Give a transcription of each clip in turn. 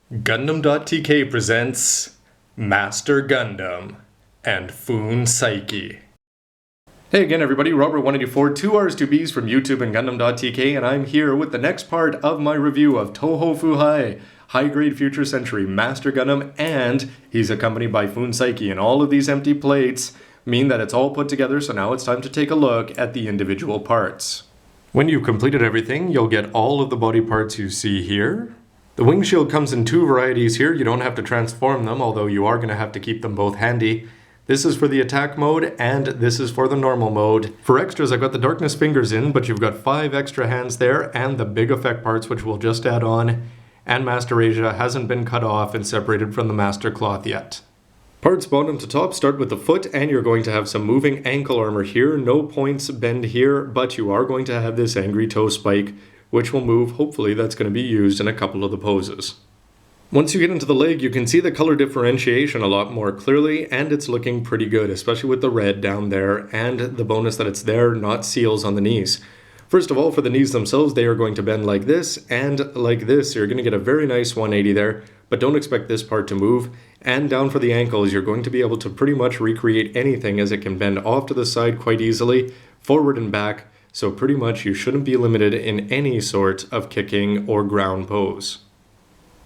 Gundam.tk presents Master Gundam and Fuun Saiki. Hey again everybody, Robert184, 2Rs2Bs from YouTube and Gundam.tk, and I'm here with the next part of my review of Toho Fuhai, high-grade Future Century Master Gundam, and he's accompanied by Fuun Saiki, and all of these empty plates mean that it's all put together, so now it's time to take a look at the individual parts. When you've completed everything, you'll get all of the body parts you see here. The wing shield comes in two varieties here. You don't have to transform them, although you are going to have to keep them both handy. This is for the attack mode, and this is for the normal mode. For extras, I've got the darkness fingers in, but you've got 5 extra hands there, and the big effect parts, which we'll just add on. And Master Asia hasn't been cut off and separated from the Master Cloth yet. Parts bottom to top start with the foot, and you're going to have some moving ankle armor here. No points bend here, but you are going to have this angry toe spike, which will move. Hopefully that's going to be used in a couple of the poses. Once you get into the leg, you can see the color differentiation a lot more clearly, and it's looking pretty good, especially with the red down there, and the bonus that it's there, not seals on the knees. First of all, for the knees themselves, they are going to bend like this, and like this. You're going to get a very nice 180 there, but don't expect this part to move. And down for the ankles, you're going to be able to pretty much recreate anything, as it can bend off to the side quite easily, forward and back. So pretty much you shouldn't be limited in any sort of kicking or ground pose.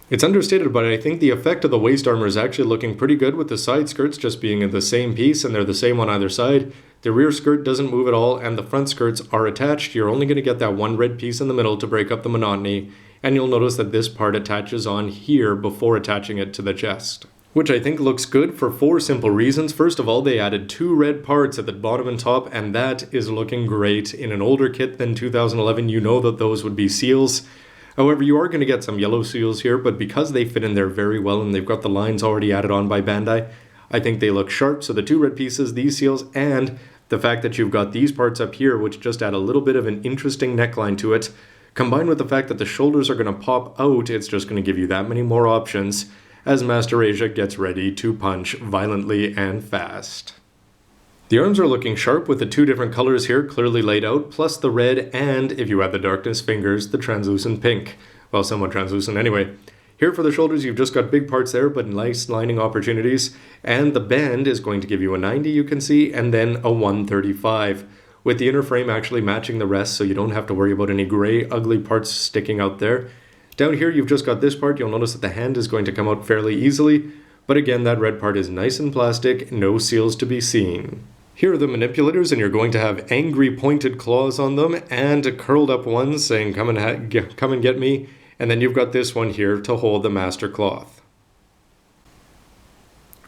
It's understated, but I think the effect of the waist armor is actually looking pretty good, with the side skirts just being in the same piece, and they're the same on either side. The rear skirt doesn't move at all, and the front skirts are attached. You're only going to get that one red piece in the middle to break up the monotony, and you'll notice that this part attaches on here before attaching it to the chest, which I think looks good for 4 simple reasons. First of all, they added 2 red parts at the bottom and top, and that is looking great. In an older kit than 2011, you know that those would be seals. However, you are going to get some yellow seals here, but because they fit in there very well and they've got the lines already added on by Bandai, I think they look sharp. So the 2 red pieces, these seals, and the fact that you've got these parts up here, which just add a little bit of an interesting neckline to it, combined with the fact that the shoulders are going to pop out, it's just going to give you that many more options as Master Asia gets ready to punch violently and fast. The arms are looking sharp with the 2 different colors here clearly laid out, plus the red, and if you add the darkness fingers, the translucent pink. Well, somewhat translucent anyway. Here for the shoulders, you've just got big parts there, but nice lining opportunities, and the bend is going to give you a 90, you can see, and then a 135, with the inner frame actually matching the rest, so you don't have to worry about any gray, ugly parts sticking out there. Down here, you've just got this part. You'll notice that the hand is going to come out fairly easily, but again, that red part is nice and plastic, no seals to be seen. Here are the manipulators, and you're going to have angry pointed claws on them, and curled up ones saying, come and get me, and then you've got this one here to hold the Master Cloth.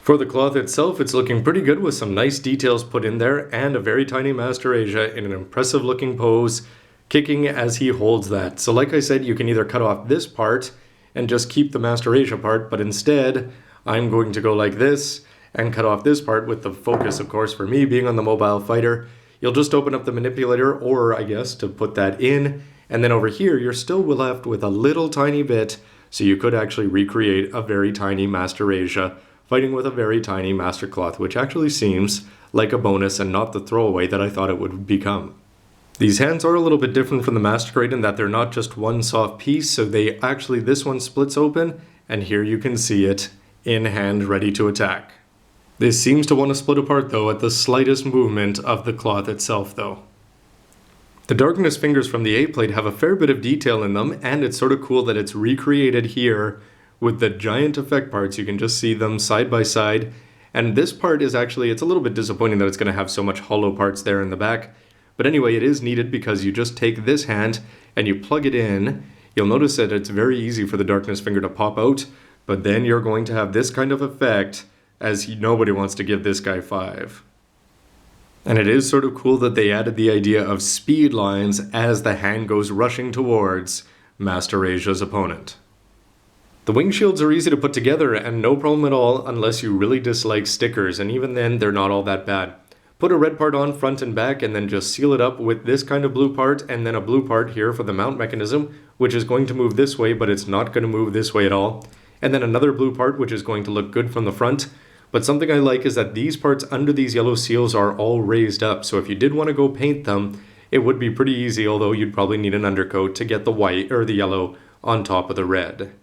For the cloth itself, it's looking pretty good with some nice details put in there, and a very tiny Master Asia in an impressive looking pose, kicking as he holds that. So like I said, you can either cut off this part and just keep the Master Asia part, but instead I'm going to go like this and cut off this part, with the focus, of course, for me being on the mobile fighter. You'll just open up the manipulator, or I guess to put that in, and then over here you're still left with a little tiny bit, so you could actually recreate a very tiny Master Asia fighting with a very tiny Master Cloth, which actually seems like a bonus and not the throwaway that I thought it would become. These hands are a little bit different from the Master Grade in that they're not just one soft piece, so this one splits open, and here you can see it in hand ready to attack. This seems to want to split apart though at the slightest movement of the cloth itself though. The darkness fingers from the A-plate have a fair bit of detail in them, and it's sort of cool that it's recreated here with the giant effect parts. You can just see them side by side, and this part is actually, it's a little bit disappointing that it's going to have so much hollow parts there in the back. But anyway, it is needed because you just take this hand and you plug it in. You'll notice that it's very easy for the darkness finger to pop out, but then you're going to have this kind of effect, as nobody wants to give this guy 5. And it is sort of cool that they added the idea of speed lines as the hand goes rushing towards Master Asia's opponent. The wing shields are easy to put together and no problem at all unless you really dislike stickers, and even then they're not all that bad. Put a red part on front and back, and then just seal it up with this kind of blue part, and then a blue part here for the mount mechanism, which is going to move this way, but it's not going to move this way at all. And then another blue part, which is going to look good from the front. But something I like is that these parts under these yellow seals are all raised up, so if you did want to go paint them, it would be pretty easy, although you'd probably need an undercoat to get the white or the yellow on top of the red.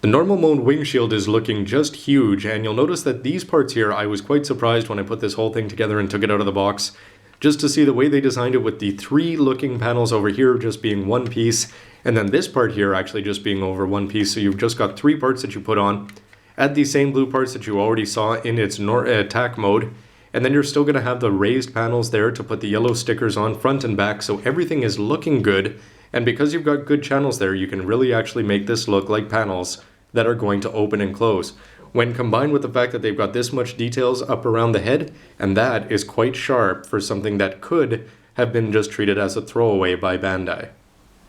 The normal mode windshield is looking just huge, and you'll notice that these parts here, I was quite surprised when I put this whole thing together and took it out of the box, just to see the way they designed it with the 3 looking panels over here just being one piece, and then this part here actually just being over one piece, so you've just got 3 parts that you put on. Add these same blue parts that you already saw in its attack mode, and then you're still going to have the raised panels there to put the yellow stickers on front and back, so everything is looking good, and because you've got good channels there, you can really actually make this look like panels that are going to open and close. When combined with the fact that they've got this much details up around the head, and that is quite sharp for something that could have been just treated as a throwaway by Bandai.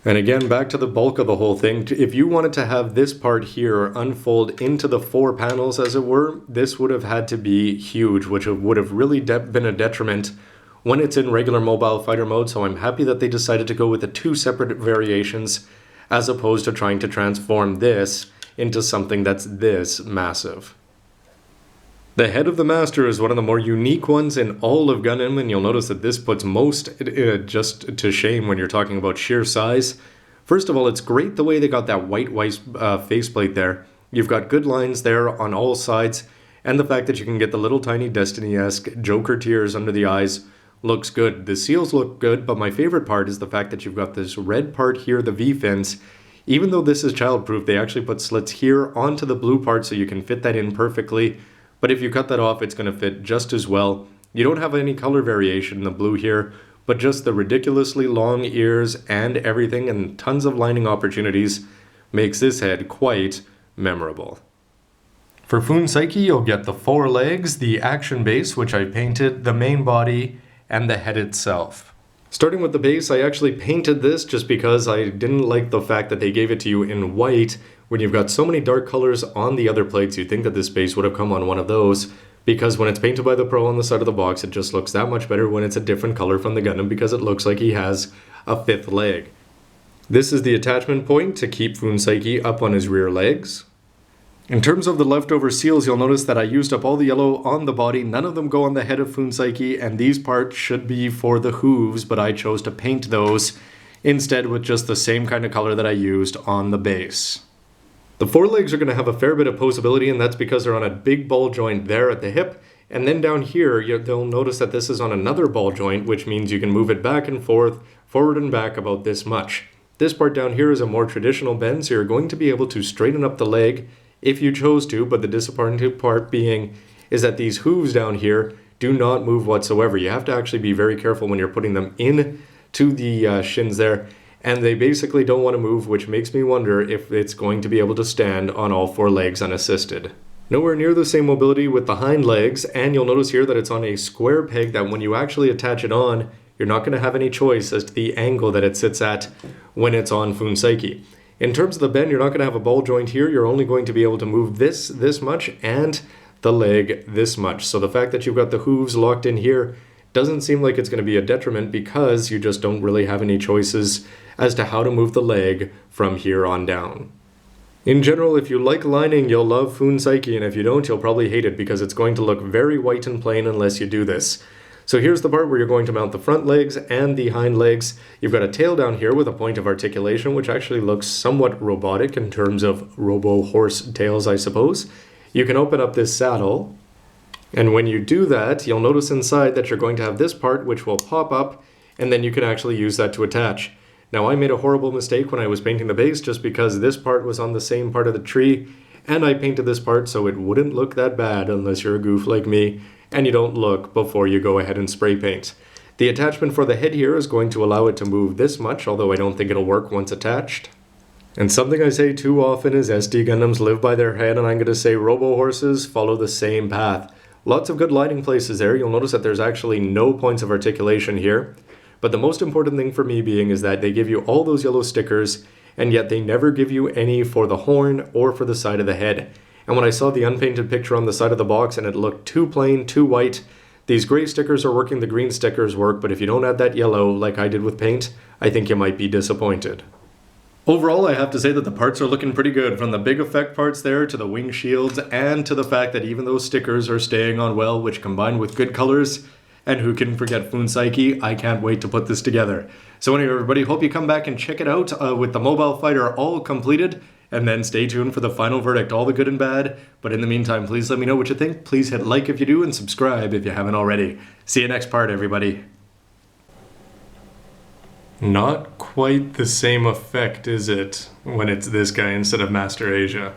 And again, back to the bulk of the whole thing, if you wanted to have this part here unfold into the 4 panels as it were, this would have had to be huge, which would have really been a detriment when it's in regular mobile fighter mode, so I'm happy that they decided to go with the 2 separate variations as opposed to trying to transform this into something that's this massive. The head of the Master is one of the more unique ones in all of Gundam, and you'll notice that this puts most just to shame when you're talking about sheer size. First of all, it's great the way they got that white faceplate there. You've got good lines there on all sides, and the fact that you can get the little tiny Destiny-esque Joker tears under the eyes looks good. The seals look good, but my favorite part is the fact that you've got this red part here, the V-fins. Even though this is childproof, they actually put slits here onto the blue part so you can fit that in perfectly. But if you cut that off, it's going to fit just as well. You don't have any color variation in the blue here, but just the ridiculously long ears and everything and tons of lining opportunities makes this head quite memorable. For Fuun Saiki, you'll get the 4 legs, the action base, which I painted, the main body, and the head itself. Starting with the base, I actually painted this just because I didn't like the fact that they gave it to you in white. When you've got so many dark colors on the other plates, you'd think that this base would have come on one of those, because when it's painted by the pro on the side of the box, it just looks that much better when it's a different color from the Gundam because it looks like he has a 5th leg. This is the attachment point to keep Fuun Saiki up on his rear legs. In terms of the leftover seals, you'll notice that I used up all the yellow on the body. None of them go on the head of Fuun Saiki, and these parts should be for the hooves, but I chose to paint those instead with just the same kind of color that I used on the base. The 4 legs are going to have a fair bit of posability, and that's because they're on a big ball joint there at the hip, and then down here you'll notice that this is on another ball joint, which means you can move it back and forth, forward and back about this much. This part down here is a more traditional bend, so you're going to be able to straighten up the leg if you chose to, but the disappointing part being is that these hooves down here do not move whatsoever. You have to actually be very careful when you're putting them in to the shins there, and they basically don't want to move, which makes me wonder if it's going to be able to stand on all 4 legs unassisted. Nowhere near the same mobility with the hind legs, and you'll notice here that it's on a square peg that when you actually attach it on, you're not going to have any choice as to the angle that it sits at when it's on Fuun Saiki. In terms of the bend, you're not going to have a ball joint here. You're only going to be able to move this much and the leg this much. So the fact that you've got the hooves locked in here doesn't seem like it's going to be a detriment because you just don't really have any choices as to how to move the leg from here on down. In general, if you like lining, you'll love Fuun Saiki, and if you don't, you'll probably hate it because it's going to look very white and plain unless you do this. So here's the part where you're going to mount the front legs and the hind legs. You've got a tail down here with a point of articulation, which actually looks somewhat robotic in terms of robo-horse tails, I suppose. You can open up this saddle, and when you do that, you'll notice inside that you're going to have this part which will pop up, and then you can actually use that to attach. Now, I made a horrible mistake when I was painting the base just because this part was on the same part of the tree, and I painted this part so it wouldn't look that bad unless you're a goof like me, and you don't look before you go ahead and spray paint. The attachment for the head here is going to allow it to move this much, although I don't think it'll work once attached. And something I say too often is SD Gundams live by their head, and I'm going to say robo-horses follow the same path. Lots of good lighting places there. You'll notice that there's actually no points of articulation here. But the most important thing for me being is that they give you all those yellow stickers, and yet they never give you any for the horn or for the side of the head. And when I saw the unpainted picture on the side of the box and it looked too plain, too white, these gray stickers are working, the green stickers work, but if you don't add that yellow like I did with paint, I think you might be disappointed. Overall, I have to say that the parts are looking pretty good, from the big effect parts there to the wing shields and to the fact that even those stickers are staying on well, which combined with good colors, and who can forget Fuun Saiki, I can't wait to put this together. So anyway, everybody, hope you come back and check it out with the mobile fighter all completed. and then stay tuned for the final verdict, all the good and bad. But in the meantime, please let me know what you think. Please hit like if you do and subscribe if you haven't already. See you next part, everybody. Not quite the same effect, is it, when it's this guy instead of Master Asia?